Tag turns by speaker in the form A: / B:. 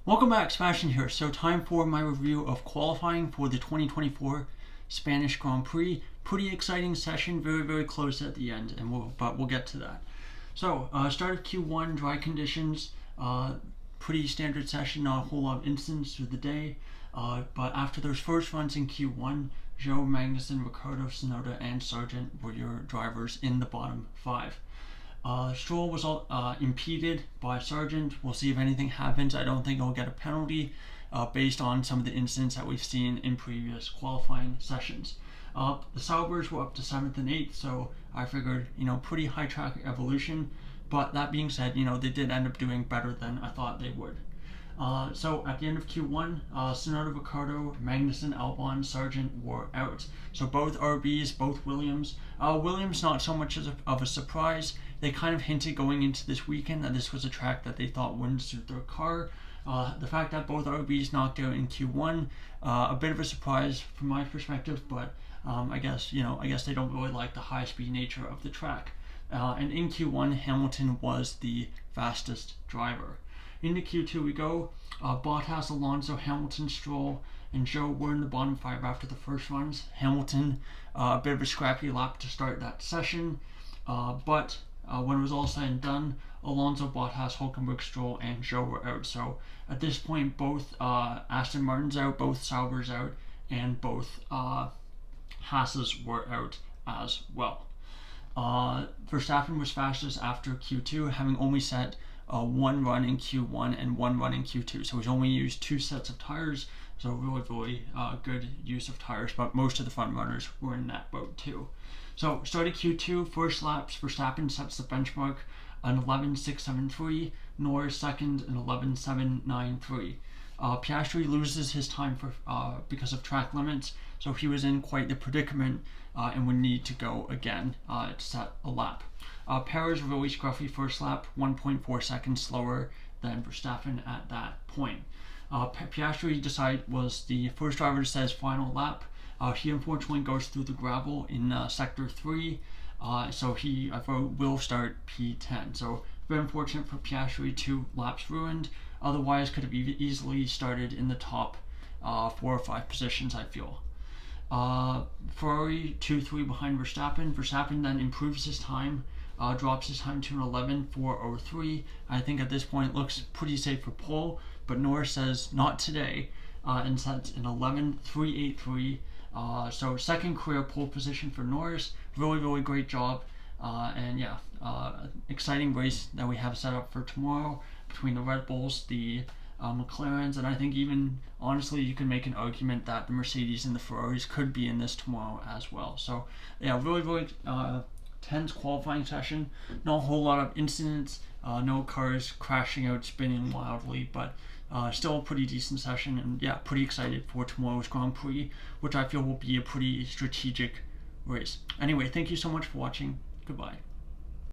A: Welcome back, Sebastian here. So time for my review of qualifying for the 2024 Spanish Grand Prix. Pretty exciting session, very close at the end, and we'll get to that. So start of Q1, dry conditions, pretty standard session, not a whole lot of incidents through the day. But after those first runs in Q1, Joe, Magnussen, Ricciardo, Tsunoda, and Sargent were your drivers in the bottom five. Stroll was impeded by Sargent. We'll see if anything happens. I don't think he'll get a penalty based on some of the incidents that we've seen in previous qualifying sessions. The Saubers were up to 7th and 8th, so I figured, pretty high track evolution. But that being said, they did end up doing better than I thought they would. So at the end of Q1, Tsunoda, Ricciardo, Magnussen, Albon, Sargent were out. So both RBs, both Williams. Williams not so much of a surprise. They kind of hinted going into this weekend that this was a track that they thought wouldn't suit their car. The fact that both RBs knocked out in Q1, a bit of a surprise from my perspective, but I guess they don't really like the high-speed nature of the track. And in Q1, Hamilton was the fastest driver. Into Q2 we go. Bottas, Alonso, Hamilton, Stroll, and Joe were in the bottom five after the first runs. Hamilton, a bit of a scrappy lap to start that session, but when it was all said and done, Alonso, Bottas, Hülkenberg, Stroll, and Joe were out. So at this point, both Aston Martin's out, both Saubers out, and both Haas's were out as well. Verstappen was fastest after Q2, having only set one run in Q1 and one run in Q2. So he's only used two sets of tires, so really good use of tires, but most of the front runners were in that boat too. So started Q2, first laps, Verstappen sets the benchmark an 11.673, Norris second an 11.793. Piastri loses his time because of track limits, so he was in quite the predicament and would need to go again to set a lap. Perez really scruffy first lap, 1.4 seconds slower than Verstappen at that point. Piastri was the first driver to set his final lap. He unfortunately goes through the gravel in sector 3, so he will start P10. So very unfortunate for Piastri, 2 laps ruined. Otherwise, could have easily started in the top 4 or 5 positions, I feel. Ferrari 2-3 behind Verstappen. Verstappen then improves his time, drops his time to an 11.403. I think at this point it looks pretty safe for pole, but Norris says not today and sets an 11.383. So second career pole position for Norris. Really great job. And yeah, exciting race that we have set up for tomorrow between the Red Bulls, the McLarens, and I think even honestly you can make an argument that the Mercedes and the Ferraris could be in this tomorrow as well. So yeah, really tense qualifying session. Not a whole lot of incidents, no cars crashing out, spinning wildly, but still a pretty decent session, and yeah, pretty excited for tomorrow's Grand Prix, which I feel will be a pretty strategic race. Anyway, thank you so much for watching. Goodbye.